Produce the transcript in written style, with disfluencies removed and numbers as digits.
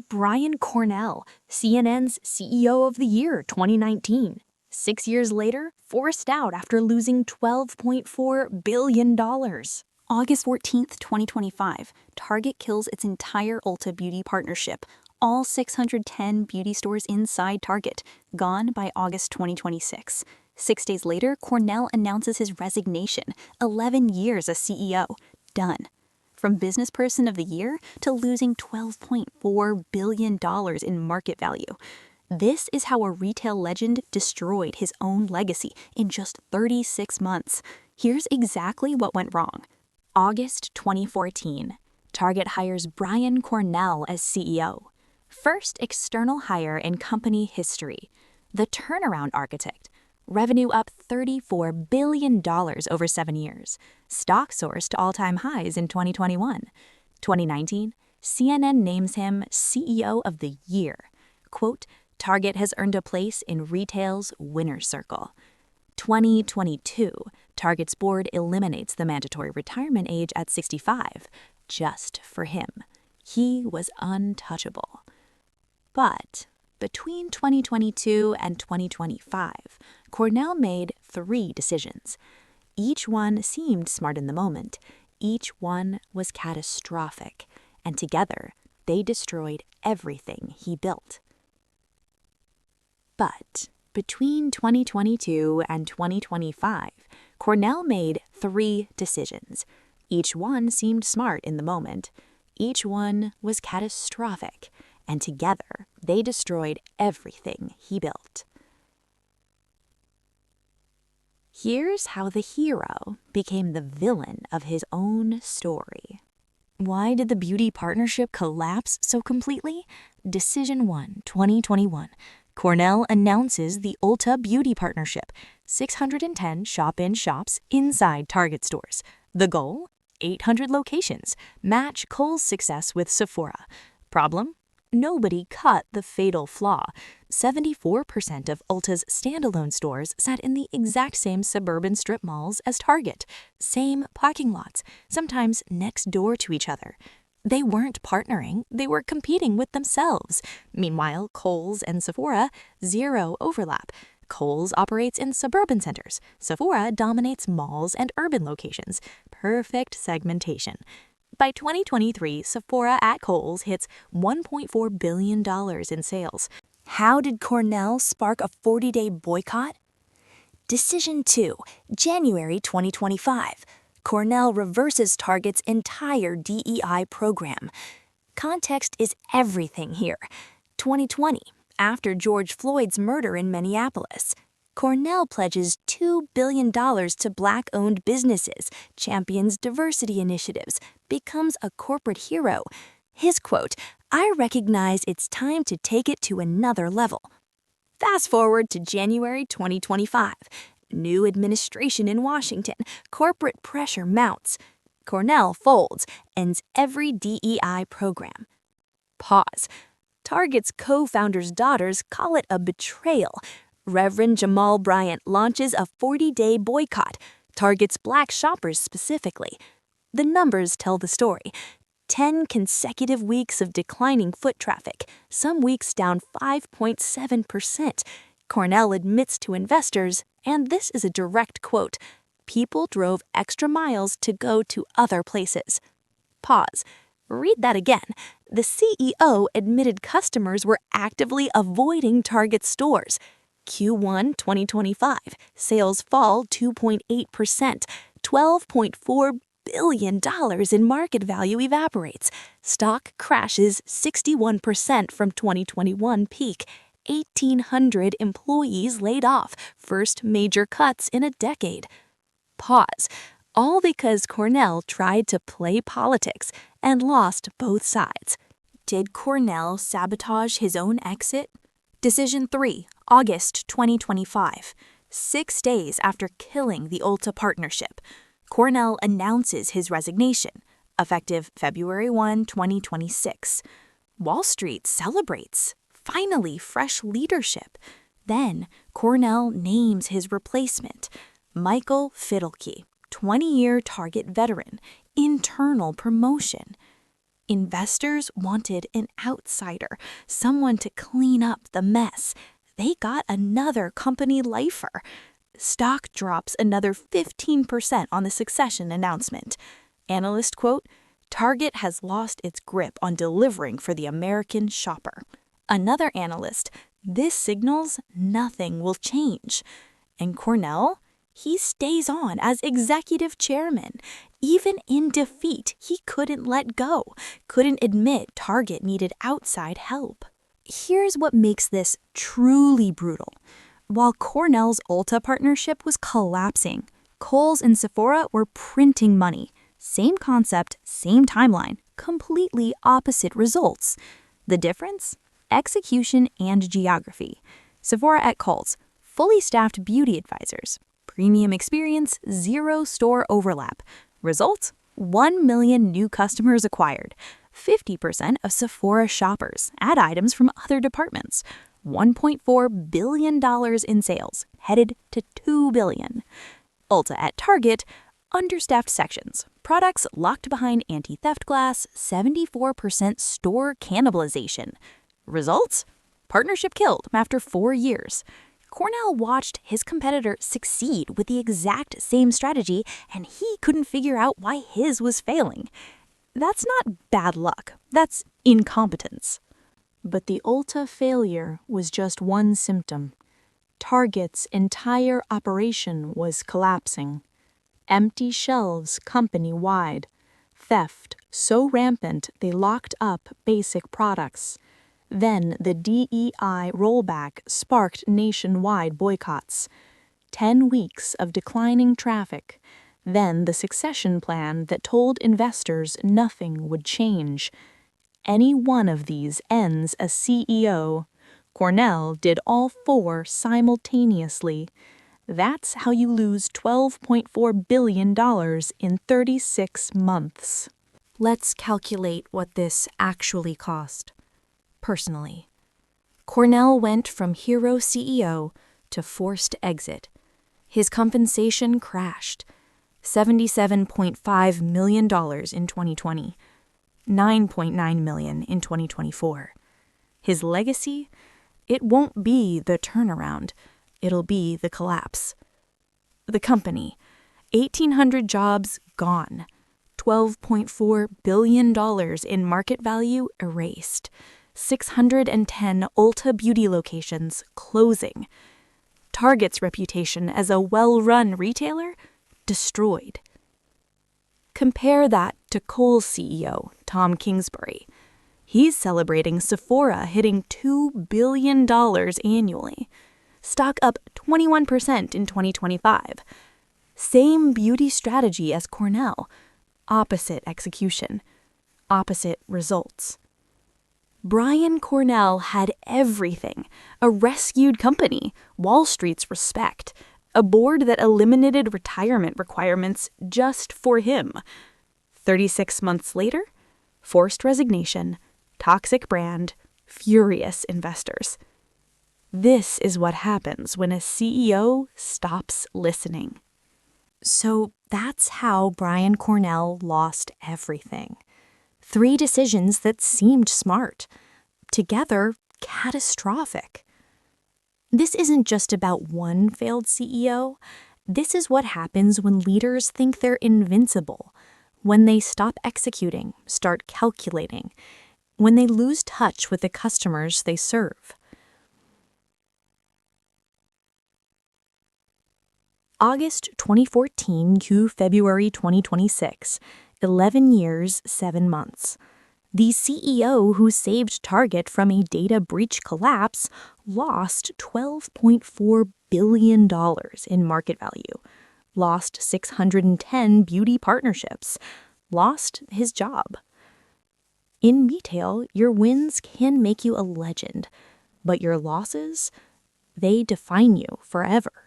Brian Cornell, CNN's CEO of the Year 2019. 6 years later, forced out after losing $12.4 billion. August 14th, 2025, Target kills its entire Ulta Beauty partnership. All 610 beauty stores inside Target, gone by August 2026. 6 days later, Cornell announces his resignation. 11 years as CEO. Done. From Business Person of the Year to losing $12.4 billion in market value. This is how a retail legend destroyed his own legacy in just 36 months. Here's exactly what went wrong. August 2014. Target hires Brian Cornell as CEO. First external hire in company history. The turnaround architect. Revenue up $34 billion over 7 years. Stock soars to all-time highs in 2021. 2019, CNN names him CEO of the Year. Quote, Target has earned a place in retail's winner's circle. 2022, Target's board eliminates the mandatory retirement age at 65, just for him. He was untouchable. But between 2022 and 2025, Cornell made 3 decisions. Each one seemed smart in the moment. Each one was catastrophic. And together, they destroyed everything he built. But between 2022 and 2025, Cornell made 3 decisions. Each one seemed smart in the moment. Each one was catastrophic. And together, they destroyed everything he built. Here's how the hero became the villain of his own story. Why did the beauty partnership collapse so completely? Decision 1, 2021. Cornell announces the Ulta Beauty partnership, 610 shop-in-shops inside Target stores. The goal? 800 locations. Match Kohl's success with Sephora. Problem? Nobody cut the fatal flaw. 74% of Ulta's standalone stores sat in the exact same suburban strip malls as Target. Same parking lots, sometimes next door to each other. They weren't partnering, they were competing with themselves. Meanwhile, Kohl's and Sephora, 0 overlap. Kohl's operates in suburban centers. Sephora dominates malls and urban locations. Perfect segmentation. By 2023, Sephora at Kohl's hits $1.4 billion in sales. How did Cornell spark a 40-day boycott? Decision 2, January 2025. Cornell reverses Target's entire DEI program. Context is everything here. 2020, after George Floyd's murder in Minneapolis. Cornell pledges $2 billion to Black-owned businesses, champions diversity initiatives, becomes a corporate hero. His quote, "I recognize it's time to take it to another level." Fast forward to January 2025. New administration in Washington, corporate pressure mounts. Cornell folds, ends every DEI program. Pause. Target's co-founders' daughters call it a betrayal. Reverend Jamal Bryant launches a 40-day boycott, targets Black shoppers specifically. The numbers tell the story. 10 consecutive weeks of declining foot traffic, some weeks down 5.7%. Cornell admits to investors, and this is a direct quote, "People drove extra miles to go to other places." Pause. Read that again. The CEO admitted customers were actively avoiding Target stores. Q1 2025, sales fall 2.8%, $12.4 billion in market value evaporates. Stock crashes 61% from 2021 peak. 1,800 employees laid off, first major cuts in a decade. Pause. All because Cornell tried to play politics and lost both sides. Did Cornell sabotage his own exit? Decision 3, August 2025. 6 days after killing the Ulta partnership, Cornell announces his resignation, effective February 1, 2026. Wall Street celebrates. Finally, fresh leadership. Then, Cornell names his replacement, Michael Fiddelke, 20-year Target veteran, internal promotion. Investors wanted an outsider, someone to clean up the mess. They got another company lifer. Stock drops another 15% on the succession announcement. Analyst quote, "Target has lost its grip on delivering for the American shopper." Another analyst, "This signals nothing will change." And Cornell, he stays on as executive chairman. Even in defeat, he couldn't let go, couldn't admit Target needed outside help. Here's what makes this truly brutal. While Cornell's Ulta partnership was collapsing, Kohl's and Sephora were printing money. Same concept, same timeline, completely opposite results. The difference? Execution and geography. Sephora at Kohl's, fully staffed beauty advisors. Premium experience, 0 store overlap. Result? 1 million new customers acquired. 50% of Sephora shoppers add items from other departments. $1.4 billion in sales, headed to $2 billion. Ulta at Target, understaffed sections. Products locked behind anti-theft glass, 74% store cannibalization. Results? Partnership killed after 4 years. Cornell watched his competitor succeed with the exact same strategy, and he couldn't figure out why his was failing. That's not bad luck. That's incompetence. But the Ulta failure was just one symptom. Target's entire operation was collapsing. Empty shelves company-wide. Theft so rampant they locked up basic products. Then the DEI rollback sparked nationwide boycotts. 10 weeks of declining traffic. Then the succession plan that told investors nothing would change. Any one of these ends as CEO. Cornell did all 4 simultaneously. That's how you lose $12.4 billion in 36 months. Let's calculate what this actually cost. Personally, Cornell went from hero CEO to forced exit. His compensation crashed. $77.5 million in 2020, $9.9 million in 2024. His legacy? It won't be the turnaround. It'll be the collapse. The company, 1,800 jobs gone, $12.4 billion in market value erased, 610 Ulta Beauty locations closing. Target's reputation as a well-run retailer destroyed. Compare that to Kohl's CEO, Tom Kingsbury. He's celebrating Sephora hitting $2 billion annually. Stock up 21% in 2025. Same beauty strategy as Cornell. Opposite execution. Opposite results. Brian Cornell had everything. A rescued company, Wall Street's respect, a board that eliminated retirement requirements just for him. 36 months later, forced resignation, toxic brand, furious investors. This is what happens when a CEO stops listening. So that's how Brian Cornell lost everything. 3 decisions that seemed smart. Together, catastrophic. This isn't just about one failed CEO. This is what happens when leaders think they're invincible, when they stop executing, start calculating, when they lose touch with the customers they serve. August 2014 to February 2026, 11 years, 7 months. The CEO who saved Target from a data breach collapse lost $12.4 billion in market value, lost 610 beauty partnerships, lost his job. In retail, your wins can make you a legend, but your losses, they define you forever.